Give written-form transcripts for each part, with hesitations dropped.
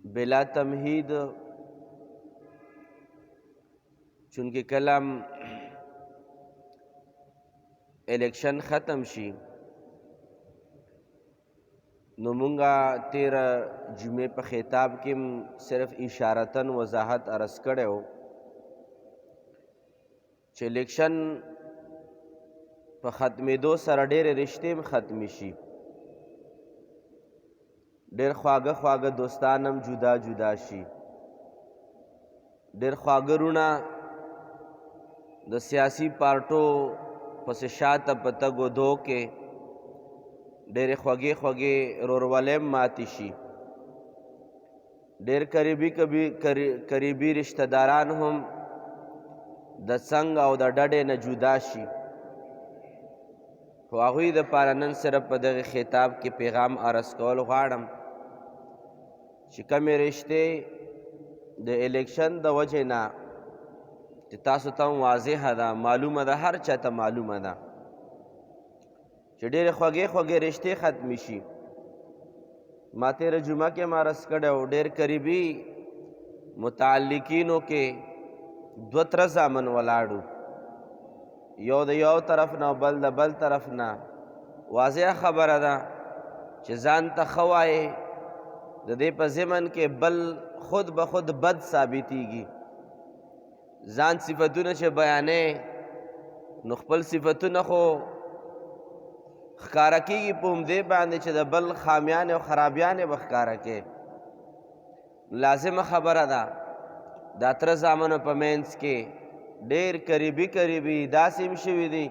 بلا تمہید چونکہ کلم الیکشن ختم شي نو مونږه تیر جمعې په خطاب کې صرف اشارتن وضاحت عرض کړی و چې الیکشن په ختمېدو سره ډېرې رشتې هم ختمې شي، ډېر خواږه خواږه دوستان هم جدا جدا شي، ډېر خواږه رونه د سیاسي پارټو پسې شاته په تګ و دو کې ډېرې خوږې خوږې ورورولۍ هم ماتې شي، ډېر قریبي رشته داران هم د څنګ او د ډډې نه جدا شي. خو هغوی دپاره نن صرف په دغې خطاب کې پیغام عرض کول غواړم چې کمې رشتې د الیکشن د وجې نه چې تاسو ته واضحه ده، معلومه ده، هر چا ته معلومه ده چې ډېرې خوږې خوږې رشتې ختمې شي. ما تېره جمعه کې هم عرض کړی و ډېر قریبي متعلقینو کې دوه تره زامن ولاړو، یو د یو طرف نه او بل د بل طرف نه. واضحه خبره ده چې ځان ته ښه وایې د دې په ضمن کې بل خود به خود بد ثابتېږي. ځان صفتونه چې بیانې نو خپل صفتونه خو ښکاره کېږي په همدې باندې چې د بل خامیانې او خرابیانې به ښکاره کې. لازمه خبره ده دا تره زامنو په منځ کې ډېر قریبي داسې هم شوي دي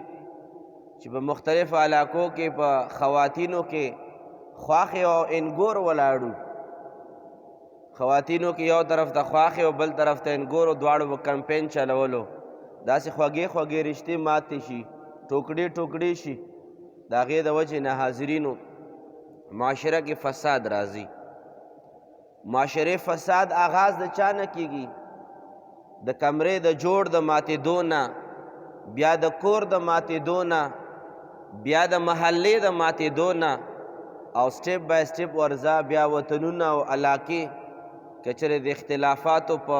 چې په مختلفو علاقو کې په خواتینو کې خواښې او انګور ولاړو، خواتینو کې یو طرف ته خواښې او بل طرف ته انګورو، دواړو به کمپین چلولو. داسې خوږې خوږې رشتې ماتې شي، ټوکړې شي. د هغې د وجې نه حاضرینو معاشره کې فساد راځي. معاشرې فساد آغاز د چا نه کېږي؟ د کمرې د جوړ د ماتېدو نه، بیا د کور د ماتېدو نه، بیا د محلې د ماتېدو نه، او سټیپ بای سټیپ ورځه بیا وطنونه او علاقې که چېرې د اختلافاتو په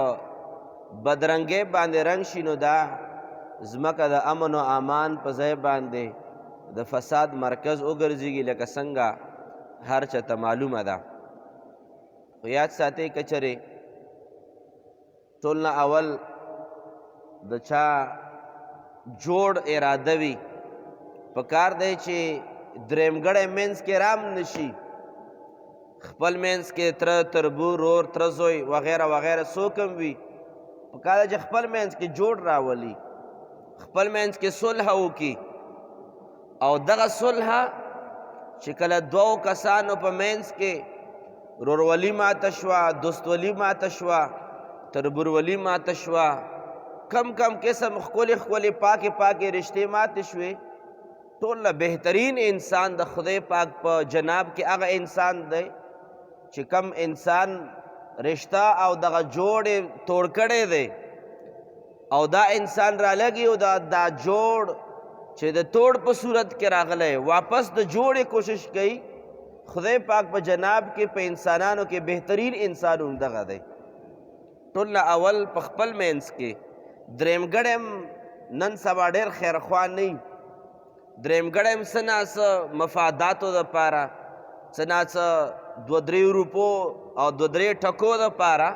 بدرنګۍ باندې رنګ شي نو دا ځمکه د امن و امان په ځای باندې د فساد مرکز وګرځېږي، لکه څنګه هر چا ته معلومه ده. خو یاد ساتئ که چېرې ټول نه اول د چا جوړ اراده وي، پکار دی چې درېمګړی منځ کې رام نشي. خپل منځ کې تره تربور رور تره زوی وغیره وغیره څوک هم وي، پکار دی چې خپل منځ کې جوړ راولي، خپل منځ کې صلح وکړي. او دغه صلح چې کله دوو کسانو په منځ کې رورولي ماته شوه، دوستولي ماته شوه، تربورولي ماته شوه، کم قسم ښکلې پاکې رشتې ماتې شوې، ټول نه بهترین انسان د خدای پاک په جناب کې هغه انسان دی چې کم انسان رشته او دغه جوړ توړ کړی دی او دا انسان رالګي او دا جوړ چې د توړ په صورت کې راغلی واپس د جوړې کوشش کوي. خدای پاک په جناب کې په انسانانو کې بهترین انسان همدغه دی. ټول نه اول په خپل منځ کې درېمګړی هم نن سبا ډېر خیرخوا نه وي، درېمګړی هم څه نه څه مفاداتو دپاره، څه نه څه 2-3 روپو او 2-3 ټکو دپاره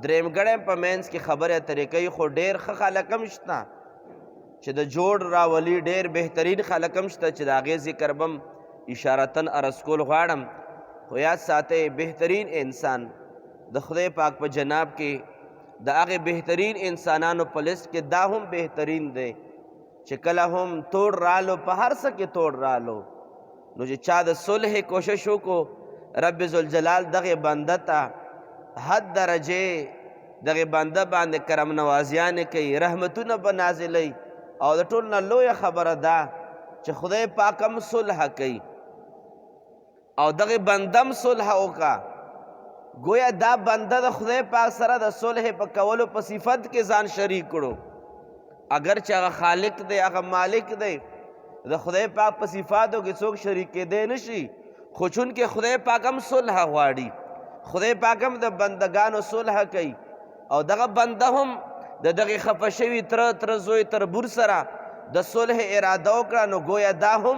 درېمګړی هم په منځ کې خبرې اترې کوي. خو ډېر ښه خلک هم شته چې د جوړ راولي، ډېر بهترین خلک هم شته چې د هغې ذکر به هم اشارتن عرض کول غواړم. خو یاد ساتئ بهترین انسان د خدای پاک په جناب کې د هغې بهترین انسانانو په لست کې دا هم بهترین دی چې کله هم توړ رالو، په هر څه کې توړ رالو، نو چې چا د صلح کوشش وکړو رب ذوالجلال دغې بنده ته حد درجې دغې بنده باندې کرم نوازیانې کوي، رحمتونه به نازلوي. او د ټول نه لویه خبره ده چې خدای پاک هم صلح کوي او دغې بنده هم صلح وکړه. گویا دا بنده د خدای پاک سره د صلح په کولو په صفت کې ځان شریک کړو، اگر چې هغه خالق دی، هغه مالک دی، د خدای پاک په صفاتو کې څوک شریک کېدی نشي. خو چونکې خدای پاک هم صلح غواړي خدای پاک هم د بندگانو صلح کوي او دغه بنده هم د دغه خفه شوي تر زوی تربور سره د صلح اراده وکړه، نو گویا دا هم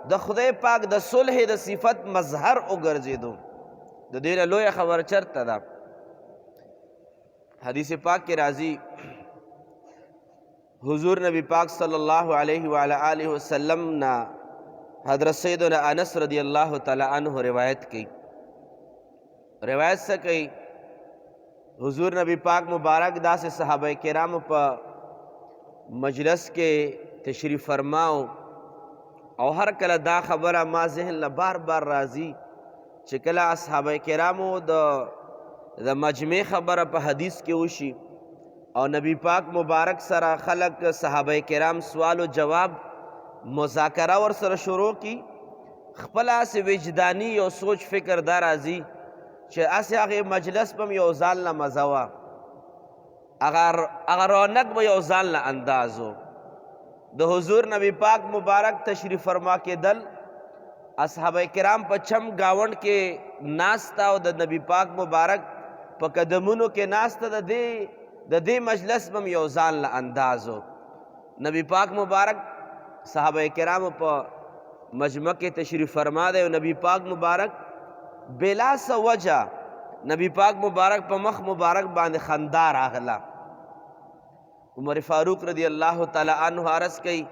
د خدای پاک د صلح د صفت مظهر وګرځېدو. د دې نه لویه خبر چرته ده؟ حدیث پاک کې راځي حضور نبی پاک صلی الله علیه وعلی آله وسلم نا حضرت سیدنا انس رضی اللہ تعالی عنہ روایت کی. روایت سے کئی حضور نبی پاک مبارک دا سے صحابہ کرام پا مجلس کے تشریف فرماؤ او ہر کل دا خبر ما ذہن بار بار راضی چکلا صحابہ کرامو دا مجمع خبر پا حدیث کے وشی او نبی پاک مبارک سره خلق صحابه کرام سوال و جواب مذاکره ور سره شروع کی. خپل اس وجدانی او سوچ فکر دار ازي چې اس هغه مجلس پم یو ځان لا مزوا اگر رونق به یو ځان لا اندازو. د حضور نبی پاک مبارک تشریف فرما کې دل اصحاب کرام په چم گاوند کې ناستا او د نبی پاک مبارک په قدمونو کې ناستا د دې مجلس بم یو ځان له اندازو. نبی پاک مبارک صحابه کرام په مجمع کې تشریف فرما دی او نبی پاک مبارک بلا څه وجه نبی پاک مبارک په مخ مبارک باندې خندا راغله. عمر فاروق رضی اللہ تعالی عنہ عرض کئی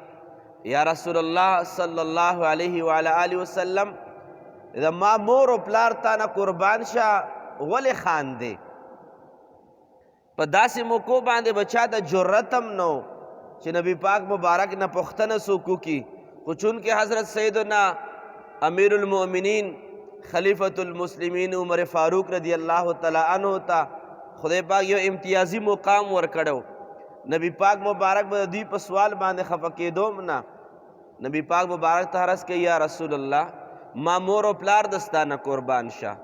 یا رسول اللہ صلی اللہ علیہ وعلی آلہ وسلم اذا ما مور و پلار تانا قربان شاہ ولی خان دے پا داسی موقع باندے بچا دا جرتم نو چی نبی پاک مبارک نا پختن سوکو کی خو چونکہ حضرت سیدنا امیر المؤمنین خلیفۃ المسلمین عمر فاروق رضی اللہ تعالی عنہ تا خدای پاک یو امتیازی مقام ورکڑو. نبی پاک مبارک با دی پا سوال باندے خفقی دوم نا نبی پاک مبارک تحرس کہ یا رسول اللہ ما مور و پلار دستانا قربان شاہ.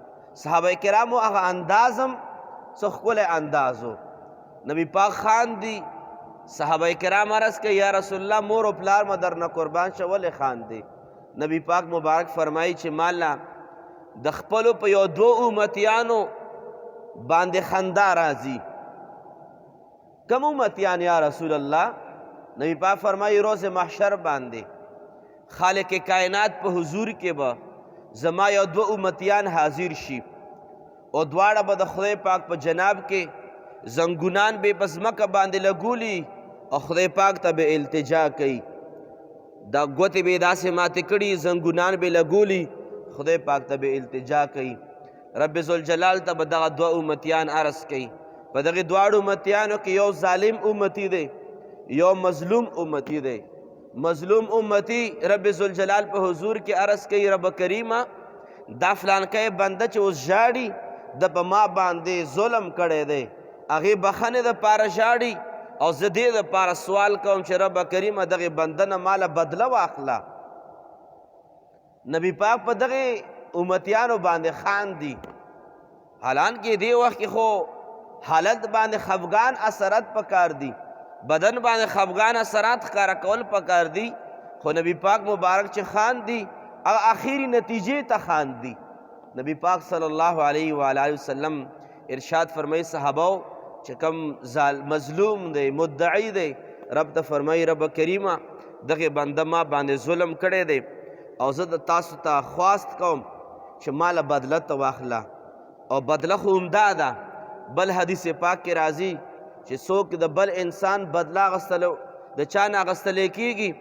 صحابہ کرامو اغا اندازم سخکل اندازو نبی پاک خان دی. صحابہ کرام عرض کہ یا رسول اللہ مور و پلار مدرنا قربان شاہ ولی خان دی. نبی پاک مبارک فرمائی چھ مالا دخپلو پا یو دو امتیانو باندے خندا رازی. کم امتیان یا رسول اللہ؟ نبی پاک فرمائی روز محشر باندے خالق کائنات پا حضور کے با زما یو دو امتیان حاضر شی او دواڑا با دا خدای پاک پا جناب کے زنگونان بے بزمکہ باندے لگولی او خدای پاک تا بے التجا کئی دا گوت بے دا سے ماتے کڑی زنگونان بے لگولی خدای پاک تا بے التجا کئی. رب ذوالجلال تا با دا دو امتیان عرض کئی پا دا دوار امتیانو کہ یو ظالم امتی دے یو مظلوم امتی دے. مظلوم امتی رب ذوالجلال پہ حضور کے عرض کئی رب کریمہ دا فلان کئی بندہ چھ اس جاڑی دا پا ما باندے ظلم کڑے دے اغی بخانے دا پارا جاڑی او زدی دا پارا سوال کم چھ رب کریمہ دا بندہ مالا بدلا واخلا. نبی پاک پا دا امتیانو باندے خان دی. حالانکہ دی وقت کی خو حالت باندې خفگان اثرات پکار دی بدن باندې خفگان اثرات خکارا کول پکار دی خو نبی پاک مبارک چھ خان دی او آخری نتیجے تا خان دی. نبی پاک صلی اللہ علیہ وآلہ وسلم ارشاد فرمائی صحاباو چھ کم مظلوم دے مدعی دے رب تا فرمائی رب کریمہ دغی بندہ ما باندے ظلم کڑے دے او زد تاسو تا خواست کوم چھ مالا بدلت واخلا او بدلہ خومدادا. بل حدیث پاک کے راضی چھ سوک دا بل انسان بدلا غستلو دا چانا غستلے کی گی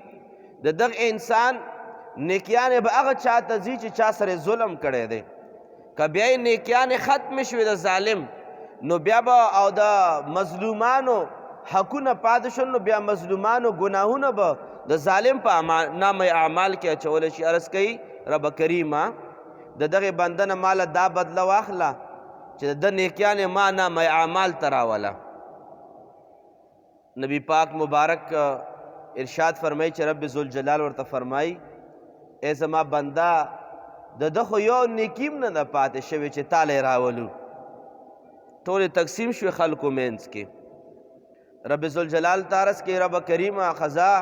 دا دغ انسان نیکیانے با اغا چاہتا زی چھ چا سر ظلم کرے دے کبیائی نیکیانے ختم شوی دا ظالم نو بیا با او دا مظلومانو حقونا پادشن نو بیا مظلومانو گناہونا با دا ظالم پا نام اعمال کیا چولشی عرض کئی رب کریمہ دا دغ بندن مالا دا بدلا واخلا چھ دا نیکیان ما نام اعمال تراولا. نبی پاک مبارک ارشاد فرمائی چھ رب ذوالجلال ورطا فرمائی اے زما بندہ دا دخو یو نیکیم نا دا پاتے شوی چھ تالے راولو تولی تقسیم شوی خلقو مینس کے. رب ذوالجلال تارس کے رب کریمہ خزا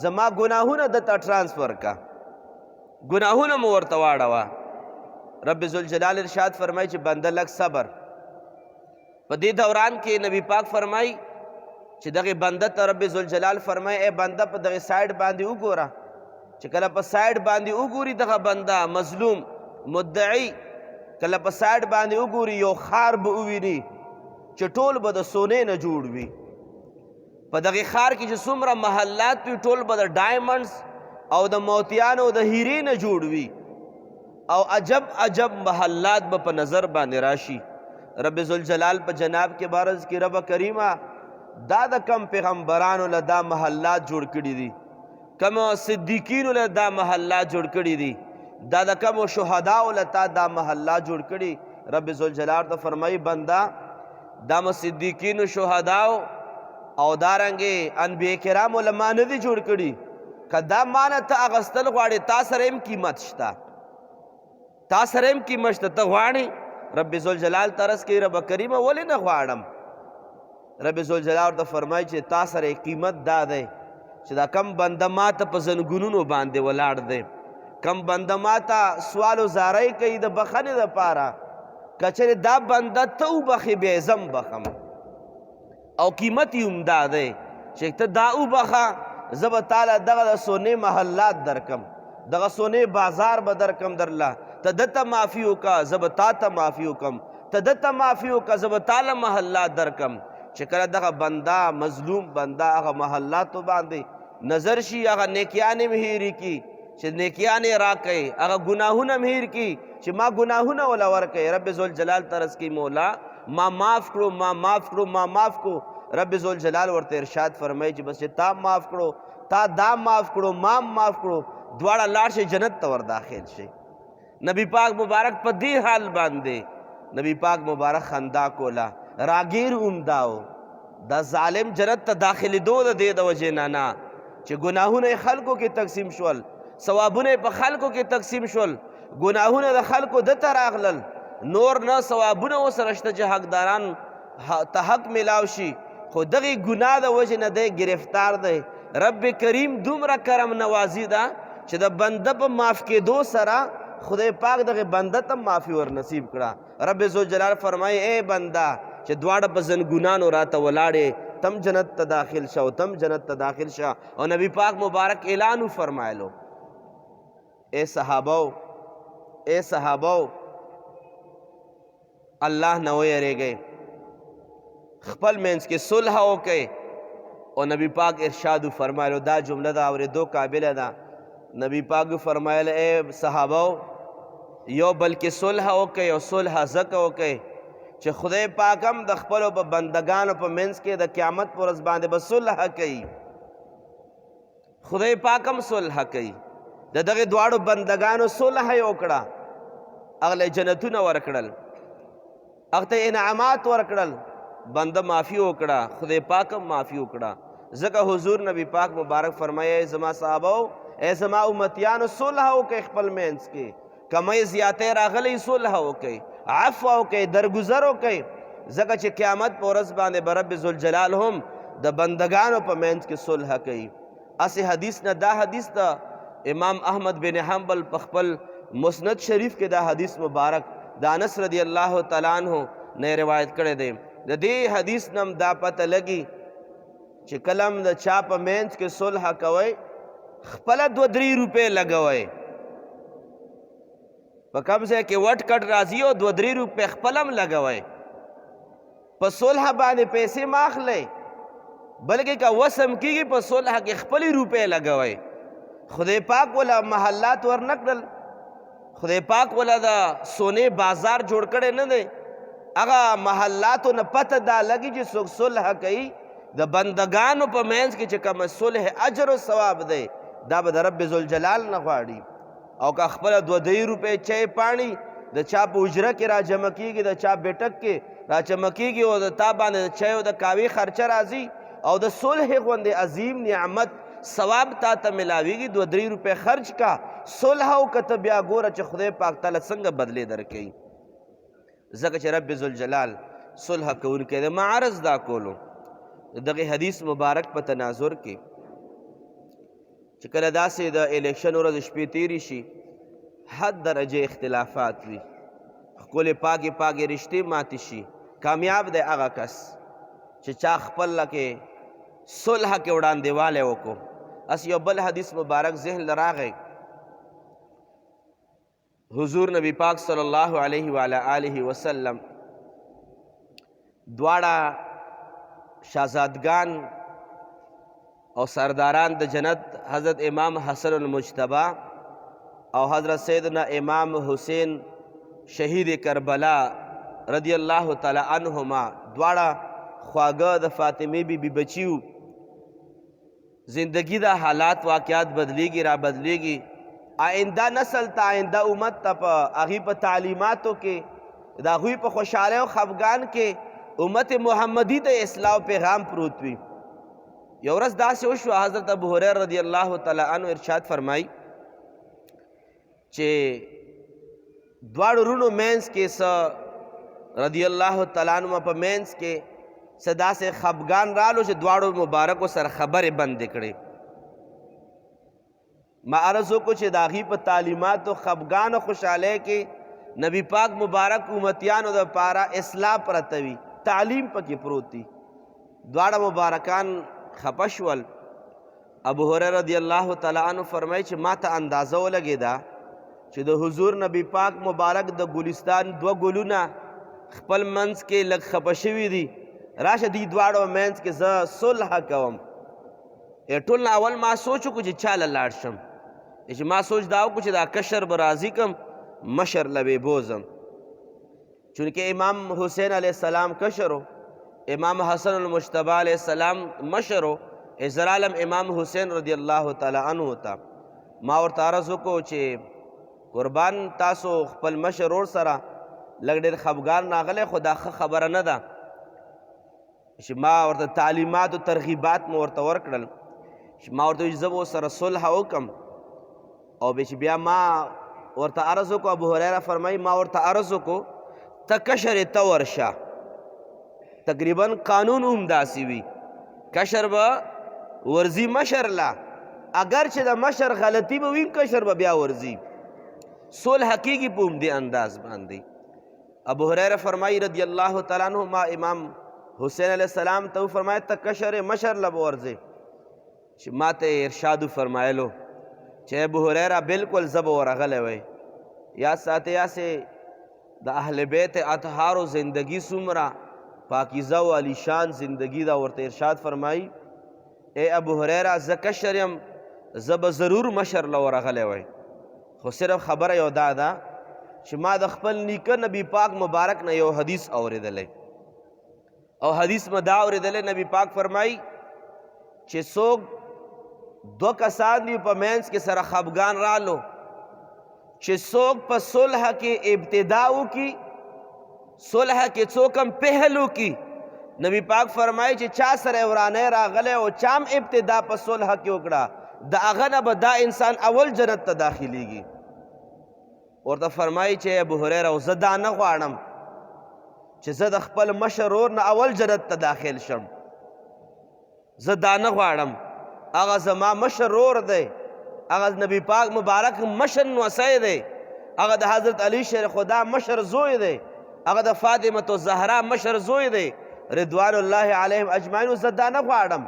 زما گناہونا دا تا ٹرانسفر کا گناہونا مورتواڑا وا رب ذوالجلال ارشاد فرمائی چې بنده لږ صبر. په دې دوران کې نبی پاک فرمائی چې دغه بنده ته رب ذوالجلال فرمائی ای بنده په دغه سایډ باندې وګوره. چې کله په سایډ باندې وګوري دغه بنده مظلوم مدعی کله په سایډ باندې وګوري یو خار به وویني چې ټول به د سونې نه جوړ وي. په دغه ښار کې چې څومره محلات وي ټول به د ډایمنډز او د موتیانو او د هیرې نه جوړ وي او عجب عجب محلات به په نظر باندې راشي. رب ذوالجلال په جناب کې بارز کې رب کریمه دا د کم پیغمبرانو له دا محلات جوړ کړي دي، کم صدیقینو له دا محلات جوړ کړي دي، دا د کم شهداو له تا دا محلات جوړ کړي. رب ذوالجلال ته فرمایي بنده دا مو صدیقینو شهداو او دارنګې انبیاء کرام علما نه دي جوړ کړي. که دا مانه ته اغستل غواړې تا سره هم قیمت شته، تا سره هم قیمت شته. ته غواړې رب ذوالجلال طرز کې رب کریمه ولې نه غواړم؟ رب ذوالجلال ورته فرمایي چې تا سره قیمت دا دی چې دا کم بنده ما ته په زنګونونو باندې ولاړ دی، کم بنده ما ته سوال و زاری کوي د بخښنې دپاره. که چېرې دا بنده ته وبخې بیا یې زه هم بخم او قیمت یې هم دا دی چې ته دا وبخه زه به تاله دغه د سونې محلات درکم، دغه سونې بازار به درکم درله. ته دته معافي وکړه زه به تا ته معافي وکړم، ته دته معافي وکړه زه به تاله محلات درکم. چې کله دغه بنده مظلوم بنده هغه محلاتو باندې نظر شي هغه نیکیان هم هیرې کي چې نیکیان یې راکوي، هغه ګناهونه هم هیر کي چې ما ګناهونه وله ورکوي. رب ذوالجلال طرز کې مولا ما معاف کړو ما معاف کړو ما معاف کړو. رب ذوالجلال ورته ارشاد فرمایي چې بس چې تا معاف کړو تا دا معاف کړو ما معاف کړو دواړه لاړ شي جنت ته ور داخل شي. نبی پاک مبارک په دې حال باندې نبی پاک مبارک خندا کوله، راګیر اومداو دا ظالم جنت ته داخلېدو د دې د وجې نه چې ګناهونه یې خلکو کې تقسیم شول، ثوابونه یې په خلکو کې تقسیم شول، ګناهونه د خلکو ده ته راغلل، نور نه ثوابونه ورسره شته چې حقداران ته حق میلاو شي، خو دغې ګناه د وجې نه دی ګرفتار دی. رب کریم دومره کرم نوازي ده چې د بنده په معاف کېدو سره خدای پاک دغه بنده ته معافي ور نصیب کړه. رب ذوالجلال فرمایي ای بنده چې دواړه په زنګونانو راته ولاړې تم جنت ته داخل شه او تم جنت ته داخل شه. او نبی پاک مبارک اعلان فرمایلو اے صحابو الله نه ویریږئ، خپل منځ کې صلح وکئ. او نبی پاک ارشاد فرمایلو دا جمله د اورېدو قابله ده. نبی پاک فرمایل اے صحابو یو بلکې صلح وکئ او صلح ځکه وکئ چې خدای پاک هم د خپلو په بندګانو په منځ کې د قیامت په ورځ باندې به صلح کوي. خدای پاک هم صلح کوي. د دغې دواړو بندګانو صلح یې وکړه، هغه له جنتونه ورکړل، هغه ته انعامات ورکړل، بنده معافي وکړه، خدای پاک هم معافي وکړه. ځکه حضور نبی پاک مبارک فرمایي ای زما صحابو ای زما امتیانو صلح وکئ خپل منځ کې، کمی زیاتی راغلی صلح وکئ، عفو وکئ، درگذر وکئ. ځکه چې قیامت په ورځ باندې به رب ذوالجلال هم د بندگانو په منځ کې صلح کوي. اسې حدیث نه دا حدیث د امام احمد بن حنبل په خپل مسند شریف کې دا حدیث مبارک د انس رضی الله تعالی عنہ نه روایت کړی دی. د دې حدیث نم دا پته لګي چې کلم د چا په منځ کې صلح کوئ خپله 2-3 روپۍ لګوئ، په کم ځای کې وټ کټ راځي او 2-3 روپۍ خپل هم لګوئ. په صلح باندې پیسې مه اخلئ بلکې که وسم کېږي په صلح کې خپلې روپۍ لګوئ. خدای پاک وله محلات ورنکړل، خدای پاک وله د سونې بازار جوړ کړی نه دی. هغه محلاتو نه پته دا لګي چې څوک صلح کوي د بندگانو په منځ کې چې کوم صلح اجر و ثواب دی دا به د رب ذوالجلال نه غواړي. او که خپله 2-3 روپۍ چای پاڼي د چا په اجره کې را جمع کېږي، د چا بیټک کې را جمع کېږي او د تا باندې د چای او د کاوې خرچه راځي او د صلح غوندې عظیم نعمت ثواب تا ته ملاویږي. 2-3 روپۍ خرچ کا صلح وکړه ته بیا ګوره چې خدای پاک تعالی څنګه بدلې درکوي. ځکه چې رب ذوالجلال صلح کوونکی دی. ما عرض دا کولو دغه حدیث مبارک په تناظر کې چې کله داسې د الیکشن ورځ شپې تیرې شي حد درجه اختلافات وي خپل پاکي پاکي رشتې ماتې شي کامیاب دی هغه کس چې چا خپل لکه صلح کې وړاندېوالی وکړو اس یو بل حدیث مبارک ذهن لراغی حضور نبی پاک صلی الله علیه وعلى آله وسلم دواړه شہزادگان او سرداران د جنت حضرت امام حسن المجتبی او حضرت سیدنا امام حسین شہید کربلا رضی اللہ تعالی عنہما دواړه خواږه د فاطمه بی بی بچیو زندگی دا حالات واقعات بدلیږي را بدلیږي آئنده نسل ته آئنده امت ته په هغې په تعلیماتو کې د هغوی په خوشحالۍ او خفګان کې امت محمدی ته اصلاح پیغام پروت وي یو ورځ داسې وشوه حضرت ابو هریره رضی الله تعالی عنه ارشاد فرمایي چې دواړو رونو مینس کې څه رضی الله تعالی عنهما په مینس کې څه داسې خفګان رالو چې دواړو مبارکو سره خبرې بندې کړې ما عرض وکړو چې د هغې په تعلیماتو خفګان او خوشحالۍ کې نبی پاک مبارک امتیانو دپاره اصلاح پرته وي تعلیم پکې پروت دی دواړه مبارکان خفه شول ابو هریره رضی الله تعالی عنه فرمایي چې ما ته اندازه ولګېده چې د حضور نبی پاک مبارک د ګلستان دوه ګلونه خپل منځ کې لږ خفه شوي دي راشه دی دواړو منځ کې زه صلح کوم ټول نه اول ما سوچ وکړو چې چا له لاړ شم چې ما سوچ دا وکړو چې دا کشر به راضي کم مشر له بې بوزم چونکه امام حسین علیہ السلام کشرو امام حسن المجتبی علیہ السلام مشرو ازرالم امام حسین رضی اللہ تعالی عنہ تا ما ورته عرض وکړو چې قربان تاسو خپل مشر ور سره لږ ډېر خفګان راغلی خو دا ښه خبره نه ده چې ما ورته تعلیمات او ترغیبات مو ورته ورکړل چې ما ورته زه به ورسره صلح وکړم او چې بیا ما ورته عرض وکړو ابو هریره فرمایي ما ورته عرض وکړو ته کشر ته ورشه تقریبا قانون هم داسې وي کشر به ورځي مشر لا اگر چې د مشر غلطي به وي کشر به بیا ورځي صلح کېږي په همدې انداز باندې ابو هریره فرمایي رضی الله تعالی عنه ما امام حسین علیہ السلام ته فرمایي ته کشر مشر له به ورځې چې ما ته ارشاد فرمایلو چې ابو هریره بالکل زه به ورغلی وی یاد ساتئ یاسې د اهل بیت اطهارو زندگی څومره پاکیزه و علیشان زندگی دا ورته ارشاد فرمایي ای ابو هریره زه کشر یم زه به ضرور مشر له ورغلی وی خو صرف خبره یو دا ده چې ما د خپل نیکه نبی پاک مبارک نه یو حدیث اورېدلی او حدیث ما دا اورېدلی نبی پاک فرمایي چې څوک دو کسان دي په منځ کې سره خفګان رالو چې څوک په صلح کې ابتدا وکړي صلح کې څوک هم پهل وکړي نبی پاک فرمایي چې چا سره ورانی راغلی او چا هم ابتدا په صلح کې وکړه د هغه نه به دا انسان اول جنت ته داخلیږي ورته فرمایي چې ابو هریره زه دا نه غواړم چې زه د خپل مشر ورور نه اول جنت ته داخل شم زه دا نه غواړم هغه زما مشر ورور دی هغه نبی پاک مبارک مشر نوسی دی هغه د حضرت علی شیر خدا مشر زوی دی هغه د فاطمة الزهرا مشر زوی دی رضوان الله علیهم اجمعین زه دا نه غواړم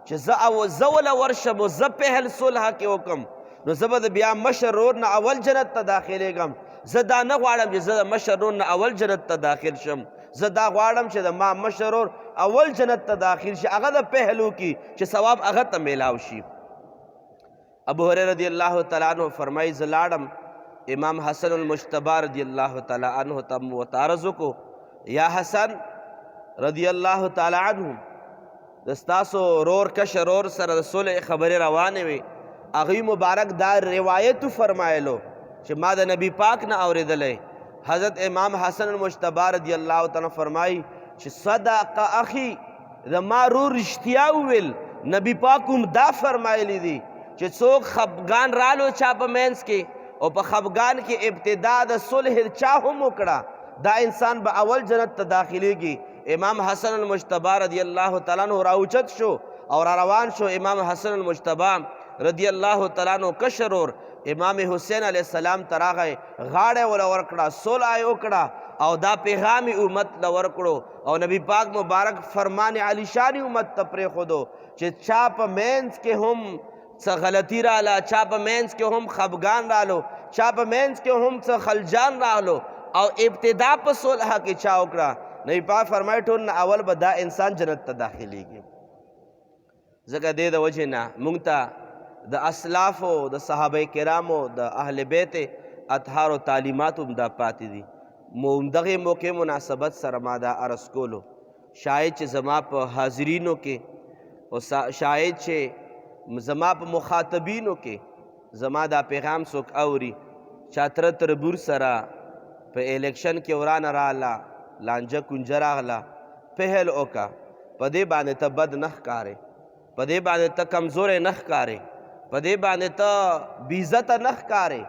چې زه وله ورشم او زه پهل صلح کې وکړم نو زه به د بیا مشر ورور نه اول جنت ته داخلیږم زه دا نه غواړم چې زه د مشر ورور نه اول جنت ته داخل شم زه دا غواړم چې د ما مشر ورور اول جنت ته داخل شي هغه د پهل وکړي چې ثواب هغه ته میلاو شي ابو هریره رضی الله تعالی عنہ فرمایي زه لاړم امام حسن المجتبی رضی الله تعالی عنہ ته ورته عرض وکړو یا حسن رضی الله تعالی عنہ د ستاسو رور کشر رور سره د صلح خبرې روانې وي هغوی مبارک دا روایت فرمایلو چې ما د نبی پاک نه اورېدلی حضرت امام حسن المجتبی رضی الله تعالی فرمایي چې صدق اخي د ما رور رښتیا وویل نبی پاک هم دا فرمایلی دي چې څوک خفګان رالو چا په منځ کې او په خفګان کې ابتدا د صلح چا هم وکړه دا انسان به اول جنت ته داخلیږي امام حسن المجتبی رضی الله تعالی عنہ راوچت شو اور روان شو امام حسن المجتبی رضی الله تعالی عنہ کشر اور امام حسین علیہ السلام ته راغی، غاړه وله ورکړه، صلح یې وکړه او دا پیغام امت له ورکړو او نبی پاک مبارک فرمان علی شان امت ته پرېښودو چې چا په مینځ کې هم څه غلطي راله، چا په مینځ کې هم خفګان رالو، چا په مینځ کې هم څه خلجان راغلو او ابتدا په صلح کې چا وکړه، نبی پاک فرمایي ټول نه اول به دا انسان جنت ته داخلیږي. ځکه دې د وجې نه موږ ته د اسلافو د صحابه کرامو د اهل بیت اطهارو تعلیماتو هم دا پاتې دي. دغې موقع مناسبت سره ما دا عرض کولو، شاید چې زما په حاضرینو کې او شاید چې زما په مخاطبینو کې زما دا پیغام څوک اوري چا تره تربور سره په الیکشن کې ورانه راغله، لانجه کونجه راغله، پهل وکړه، په دې باندې ته بد نه ښکارې، په دې باندې ته کمزوری نه ښکارې، په دې باندې ته بېعزته نه ښکارې.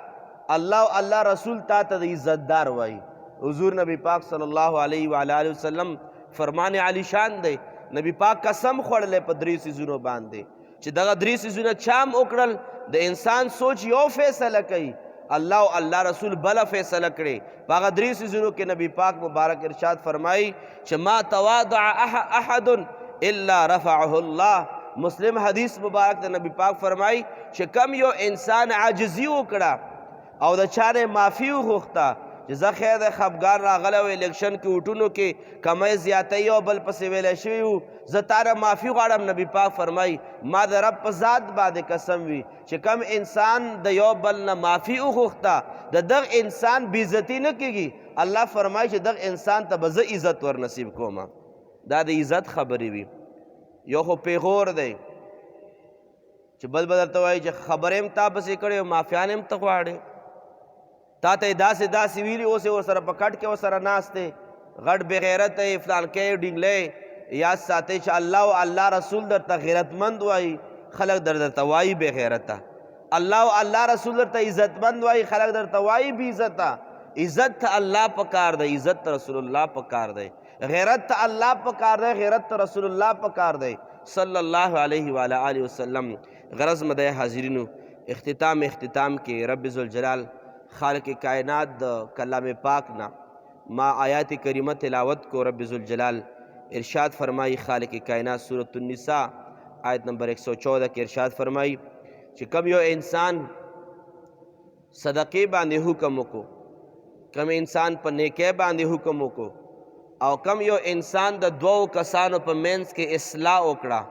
الله او الله رسول تا ته د عزتدار وایي. حضور نبی پاک صلی الله علیه و آله وسلم فرمان علی شان دی. نبی پاک قسم خوړلی په درې څیزونو باندې چې دغه درې څیزونه چا هم وکړل د انسان سوچ یو فیصله کوي، الله او الله رسول بله فیصله کړې. په هغه درې څیزونو کې نبی پاک مبارک ارشاد فرمایي چې ما تواضع احد الا رفعه الله. مسلم حدیث مبارک د نبی پاک فرمایي چې کم یو انسان عاجزي وکړه او د چا نه معافي وغوښته چې زه خیر دی خفګان راغلی و الیکشن کې ووټونو کې کمی زیاتی او بل پسې ویلی شوي وو، زه تا نه معافي غواړم. نبی پاک فرمایي ما د رب په ذات باندې قسم وي چې کم انسان د یو بل نه معافي وغوښته د دغه انسان بېعزتي نه کېږي، الله فرمایي چې دغه انسان ته به زه عزت ور نصیب کوم. دا د عزت خبرې وي. یو خو پیغور دی چې بل به درته وایي چې خبرې هم تا پسې کړې او معافیان هم ته غواړې، تا ته یې داسې ویلي، اوس یې ورسره په کټ کې ورسره ناست دی، غټ بې غیرت دی، فلانکی ډینګلی. یاد ساتئ چې الله او الله رسول درته غیرتمند وایي، خلک درته وایي بې غیرته. الله او الله رسول درته عزتمند وایي، خلک درته وایي بې عزته. عزت ته الله پکار دی، عزت ته رسول الله پکار دی، غیرت ته الله پکار دی، غیرت ته رسول الله پکار دی صلی الله علیه و آله وسلم. غرض مده حاضرینو اختتام کې رب ذوالجلال خالق کائنات د کلام پاک نا ما آیات کریمه تلاوت کو. رب ذوالجلال ارشاد فرمائی خالق کائنات سورۃ النساء آیت نمبر 114 کې ارشاد فرمائی چې کم یو انسان صدقې باندې حکم وکړو، کم انسان په نیکۍ باندې حکم وکړو او کم یو انسان د دوو کسانو په منځ کې اصلاح وکړه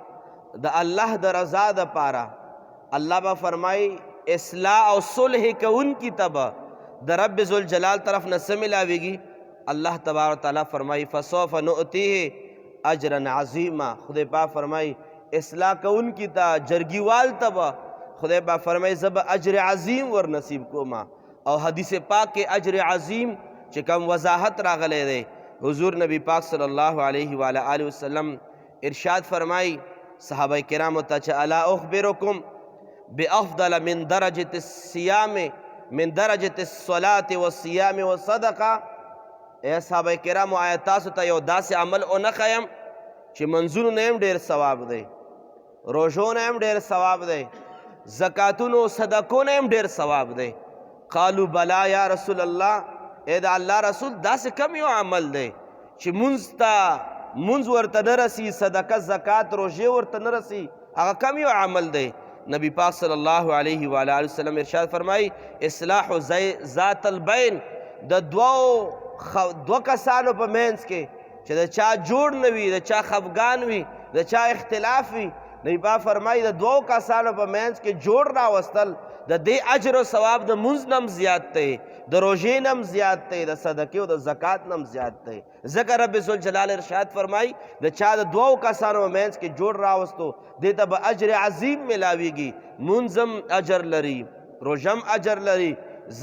د الله د رضا دپاره، الله به فرمایي اصلاح او صلح کوونکي ته به د رب ذوالجلال طرف نه څه ملاویږي؟ الله تبارک تعالی فرمایي فسوف نؤتیه اجرا عظیما. خدای پاک فرمایي اصلاح کوونکي ته، جرګیوال ته به خدای پاک فرمایي زه به اجر عظیم ور نصیب کوم. او حدیث پاک کې اجر عظیم چې کوم وضاحت راغلی دی، حضور نبی پاک صلی الله علیه و آله وسلم ارشاد فرمایي صحابه کرامو ته چې الا اخبرکم بافضل من درجة الصيام من درجة الصلاة والصيام والصدقه. اے صحابه کرامو آیا تاسو ته یو داسې عمل او نه ښیم چې منځونو نه هم ډېر ثواب دی، روژو نه هم ډېر ثواب دی، زکاتونو صدقو نه هم ډېر ثواب دی؟ قالو بلا یا رسول الله، اے د الله رسول داسې کم یو عمل دی چې مونځ ورته نه رسي، صدقه زکات روژې ورته نه رسي، هغه کم یو عمل دی؟ نبی پاک صلی الله علیه و آله وسلم ارشاد فرمایي اصلاح ذات البین، د دو کسانو په منځ کې چې د چا جوړ نه وي، د چا خفګان وي، د چا اختلاف وي، نبی پاک فرمایي د دوو کسانو په منځ کې جوړ راوستل د دې اجر او ثواب د مونځ نه هم زیات دی، د روژې نه هم زیات دی، د صدقې او د زکات نه هم زیات دی. ځکه رب ذوالجلال ارشاد فرمایي د چا د دوو کسانو په منځ کې جوړ راوستو دې ته به اجر عظیم ملاویږي. مونځ هم اجر لري، روژه هم اجر لري،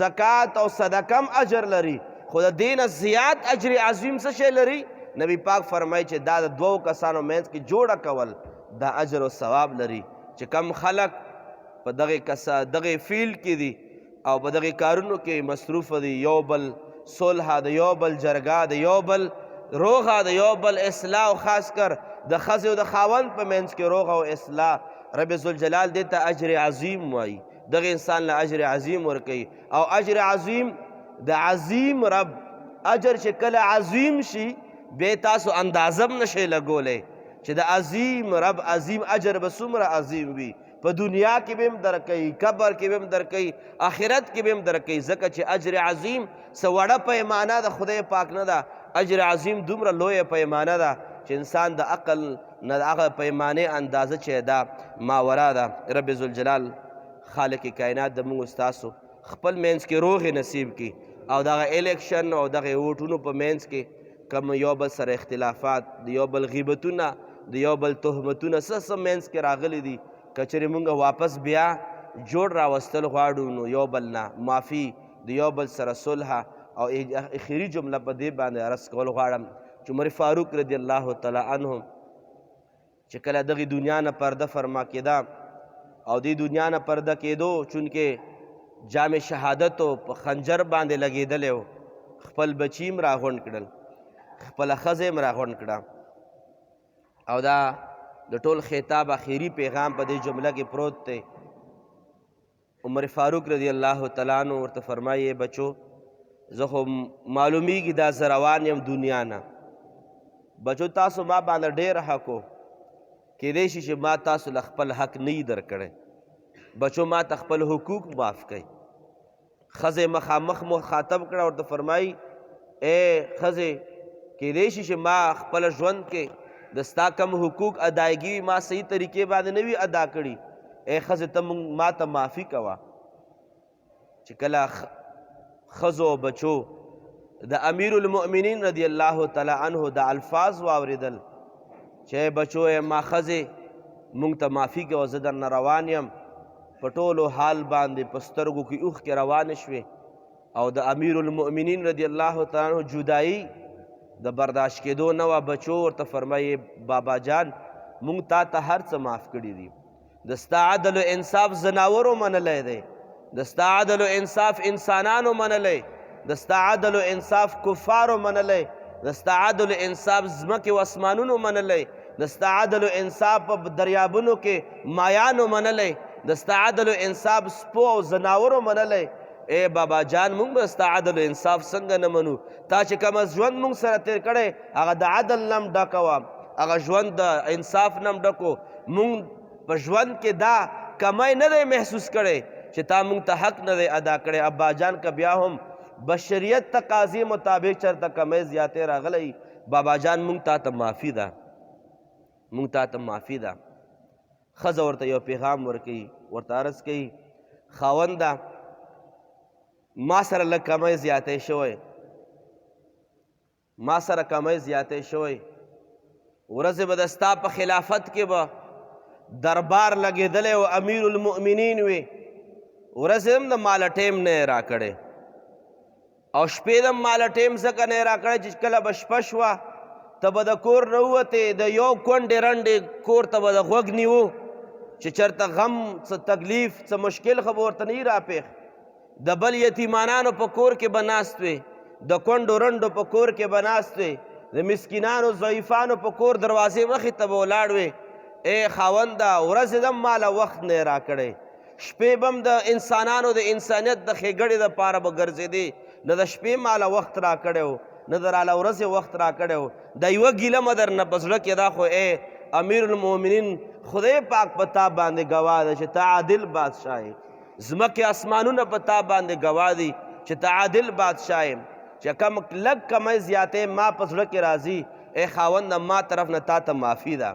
زکات او صدقه هم اجر لري، خو د دې نه زیات اجر عظیم څه شی لري؟ نبی پاک فرمایي چې دا د دوو کسانو منځ کې جوړه کول دا اجر او ثواب لري. چې کم خلک په دغه فیلډ کې دي او په دغه کارونو کې مصروف دي، یو بل صلح، د یو بل جرګه، د یو بل روغه، د یو بل اصلاح، او خاص کر د ښځې او د خاوند په منځ کې روغه او اصلاح، رب ذوالجلال دې ته اجر عظیم وایي. دغه انسان له اجر عظیم ورکوي. او اجر عظیم د عظیم رب اجر چې کله عظیم شي بیا تاسو اندازه هم نشئ لګولی چې د عظیم رب عظیم اجر به څومره عظیم وي. په دنیا کې به هم درکوي، قبر کې به هم درکوي، آخرت کې به هم درکوي، ځکه چې اجر عظیم څه وړه پیمانه د خدای پاک نه ده. اجر عظیم دومره لویه پیمانه ده چې انسان د عقل نه د هغه پیمانې اندازه چې ده ماورا ده. رب ذوالجلال خالق کائنات د موږ ستاسو خپل منځ کې روغې نصیب کړي او دغه الیکشن او دغه ووټونو په منځ کې کوم یو بل سره اختلافات، د یو بل غیبتونه، د یو بل تهمتونه څه منځ کې راغلي دي، که چېرې مونږ واپس بیا جوړ راوستل غواړو نو یو بل نه معافي، د یو بل سره صلح. او اخري جمله په دې باندې عرض کول غواړم چې عمر فاروق رضی الله تعالی عنه چې کله دغې دنیا نه پرده فرما کېده او دې دنیا نه پرده کېدو چونکې جام شهادت په خنجر باندې لګېدلی و، خپل بچي م راغونډ کړل، خپله ښځه م راغونډ کړه او دا د ټول خطاب اخیری پیغام په دې جمله کې پروت دی. عمر فاروق رضی الله تعالی عنہ ورته فرمایي بچو زه خو معلومیږي دا زه روان یم دنیا نه، بچو تاسو ما باندې ډېر حق و، کیدای شي چې ما تاسو له خپل حق نه یي درکړی، بچو ما ته خپل حقوق معاف کړئ. ښځې مخامخ مخاطب کړه ورته فرمایي ای ښځې کیدای شي چې ما خپل ژوند کې د ستا کم حقوق ادایګي ما صحیح طریقې باندې نه وي ادا کړي، ای ښځې ته ما ته معافي کوه. چې کله ښځو او بچو د امیر المؤمنین رضی الله تعالی عنه د الفاظ واورېدل چې بچو ما ښځې مونږ ته معافي کوه، زه درنه روان یم، په ټولو حال باندې په سترګو کې اوښکې روانې شوې او د امیر المؤمنین رضی الله تعالی عنه جدایي د برداشت کېدو نه وه. بچو ورته فرمایي بابا جان مونږ تا ته هر څه معاف کړي دي، د ستا عدل و انصاف زناورو منلی دی، د ستا عدل و انصاف انسانانو منلی، د ستا عدل و انصاف کفارو منلی، د ستا عدل و انصاف ځمکې و اسمانونو منلی، د ستا عدل و انصاف په دریابونو کې مایانو منلی، د ستا عدل و انصاف سپو او زناورو منلی. ای بابا جان مونږ به ستا عدل و انصاف څنګه نه منو؟ تا چې کومه ژوند مونږ سره تیر کړی هغه د عدل نه م ډکه وه، هغه ژوند د انصاف نه م ډک و. مونږ په ژوند کې دا کمی نه دی محسوس کړی چې تا مونږ ته حق نه دی ادا کړی. ابا جان که بیا هم بشریت تقاضې مطابق چېرته کمی زیاتې راغلی بابا جان مونږ تا ته معافي ده، مونږ تا ته معافي ده. ښځه ورته یو پیغام ورکوي، ورته عرض کوي خاونده ما سره لږ کمی زیاتی شوی، ما سره کمی زیاتی شوی، ورځې به د ستا په خلافت کې به دربار لګېدلی و امیر المؤمنین وي، ورځې هم د ماله ټیم نه یې راکړی او شپې د ماله ټیم ځکه نه یې راکړی چې کله به شپه شوه ته به د کور نه ووتې د یو کونډې رنډې کور ته به د غوږ نیو چې چېرته غم څه تکلیف څه مشکل خو به ورته نه وي راپېښ، د بل یتیمانانو په کور کې به ناست وې، د کونډو رنډو په کور کې به ناست وې، د مسکینانو ضعیفانو په کور دروازې مخې ته به ولاړ وې. ای خاونده ورځې دم ماله وخت نه یې راکړی، شپې به هم د انسانانو د انسانیت د ښېګړې دپاره به ګرځېدې، نه د شپې ماله وخت راکړی و نه د راله ورځې وخت راکړی و. د یوه ګیله مه درنه په زړه کې دا خو ای امیر المؤمنین خدای پاک په تا باندې ګواه ده چې ته عادل بادشاه یې، ځمکې اسمانونه په تا باندې ګواه دي چې ته عادل بادشاه یې، چې کم لږ کمی زیاتې ما په زړه کې راځي ای خاونده ما طرف نه تا ته معافي ده.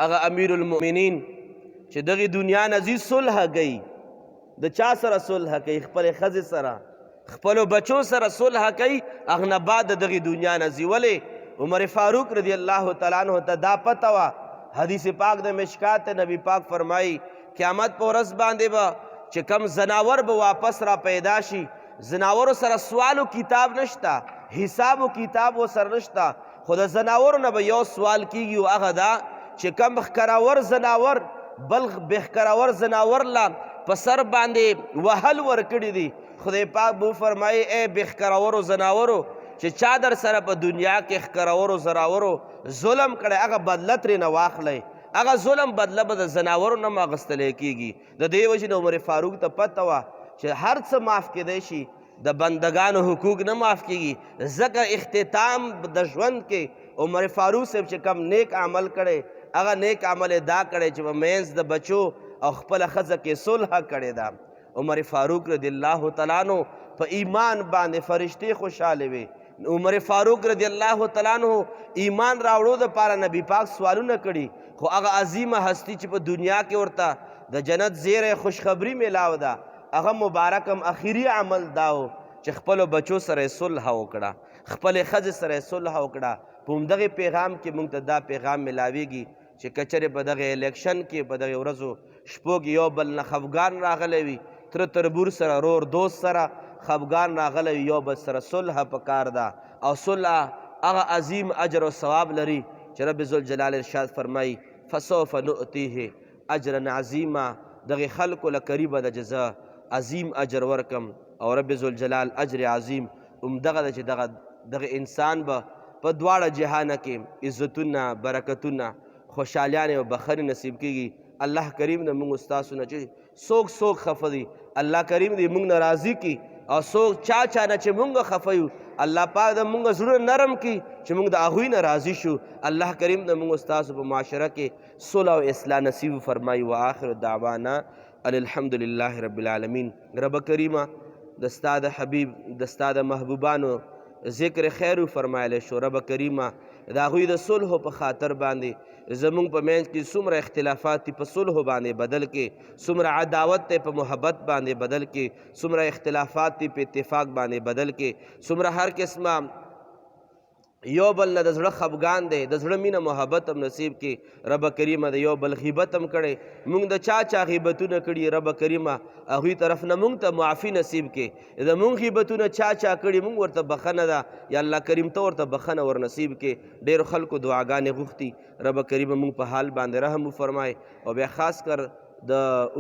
هغه امیر المؤمنین چې دغې دنیا نه ځي صلح کوي، د چا سره صلح کوي؟ خپلې ښځې سره، خپلو بچو سره صلح کوي، هغه نه بعد د دغې دنیا نه ځي. ولې عمر فاروق رضی الله تعالی عنہ ته دا پته وه، حدیث پاک د مشکات نبی پاک فرمایي قیامت په ورځ باندې به چې کم زناور به واپس را پیدا شي، زناورو سره سوال و کتاب نشته، حساب و کتاب و سر نشته، خو د زناورو نه به یو سوال کیږي و هغه دا چې کم ښکراور زناور بل بهښکراور زناور لا په سر باندې وهل ورکړي دي، خدای پاک به فرمایي ای بهښکراورو زناورو چې چا در سره په دنیا کې ښکراورو زناورو ظلم کړی هغه بدله ترې نه واخلی، هغه ظلم بدله به د زناورو نه هم اخیستلی کېږي. د دې وجې نه عمر فاروق ته پته وه چې هر څه معاف کېدی شي، د بندگانو حقوق نه معاف کېږي. ځکه اختتام د ژوند کې عمر فاروق صاحب چې کم نیک عمل کړی، هغه نیک عمل یې دا کړی چې په منځ د بچو او خپله ښځه کې صلح کړې ده. عمر فاروق رضی الله تعالی عنہ په ایمان باندې فرشتې خوشحالې وې. عمر فاروق رضی الله تعالی عنہ ایمان راوړو دپاره نبی پاک سوالونه کړي، خو هغه عظیمه هستی چې په دنیا کې ورته د جنت زیری خوشخبري میلاو ده، هغه مبارک هم اخري عمل دا و چې خپلو بچو سره یې صلح وکړه، خپلې ښځې سره یې صلح وکړه. په همدغې پیغام کې موږ ته دا پیغام میلاویږي چې که چېرې په دغه الیکشن کې په دغې ورځو شپو کې یو بل نه خفګان راغلی وي، تره تربور سره رور دوست سره خفګان راغلی وي، یو بل سره صلح پکار ده. او صلح هغه عظیم اجر او ثواب لري چې رب ذوالجلال ارشاد فرمایي فسوف نؤتیه اجرا عظیما. دغې خلکو له قریبه د جزا عظیم اجر ورکم. او رب ذوالجلال اجر عظیم همدغه ده چې دغه انسان به په دواړه جهانه کې عزتونه، برکتونه، خوشحالیانې او بخښنې نصیب کېږي. الله کریم د موږ ستاسو نه چې څوک خفه دي، الله کریم دې موږ نه راضي کړي، او څوک چا نه چې موږ خفه یو، الله پاک د موږ زړونه نرم کړي چې موږ د هغوی نه راضي شو. الله کریم د موږ ستاسو په معاشره کې صلح او اصلاح نصیب فرمایي. وآخر دعوانا ان الحمد لله رب العالمین. رب کریمه د ستا د حبیب د ستا د محبوبانو ذکر خیر فرمایلی شو. رب کریمه د هغوی د صلح په خاطر باندې زمونږ په منځ کې څومره اختلافات دي په صلح باندې بدل کې، څومره عداوت دی په محبت باندې بدل کې، څومره اختلافات دي په اتفاق باندې بدل کې، څومره هر قسمه یو بل نه د زړه خفګان دی، د زړه مینه محبت هم نصیب کې. رب کریمه د یو بل غیبت هم کړی، مونږ د چا غیبتونه کړي، رب کریمه هغوی طرف نه مونږ ته معافي نصیب کې. زمونږ غیبتونه چا کړي مونږ ورته بخښنه ده، یا الله کریم ته ورته بخښنه ور نصیب کې. ډېرو خلکو دعاګانې غوښتي، رب کریمه مونږ په حال باندې رحم وفرمای. او بیا خاص کر د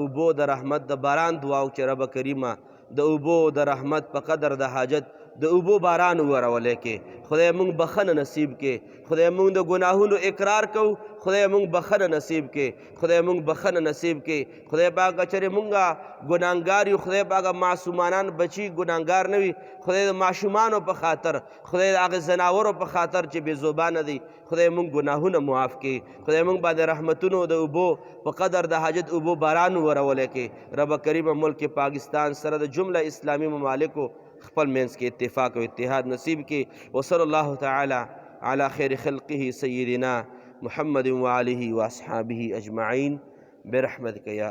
اوبو د رحمت د باران دعا چې رب کریمه د اوبو د رحمت په قدر د حاجت د اوبو باران ورولی کې. خدای مونږ بخښنه نصیب کې، خدای مونږ د ګناهونو اقرار کوو، خدای مونږ بخښنه نصیب کې، خدای مونږ بخښنه نصیب کې. خدای پاک که چېرې مونږه ګناهګار یو، خدای پاک معصومانان بچي ګناهګار نه وي، خدای د ماشومانو په خاطر، خدای د هغې زناورو په خاطر چې بې زبانه دي، خدای مونږ ګناهونه معاف کړي. خدای مونږ باندې رحمتونو د اوبو په قدر د حاجت اوبو باران ورولی کې. رب کریمه ملک پاکستان سره د جمله اسلامي ممالکو خپل منځ کې اتفاق او اتحاد نصیب کې. وصلی الله تعالی علی خیر خلقه سیدنا محمد وآله واصحابه اجمعین برحمتک یا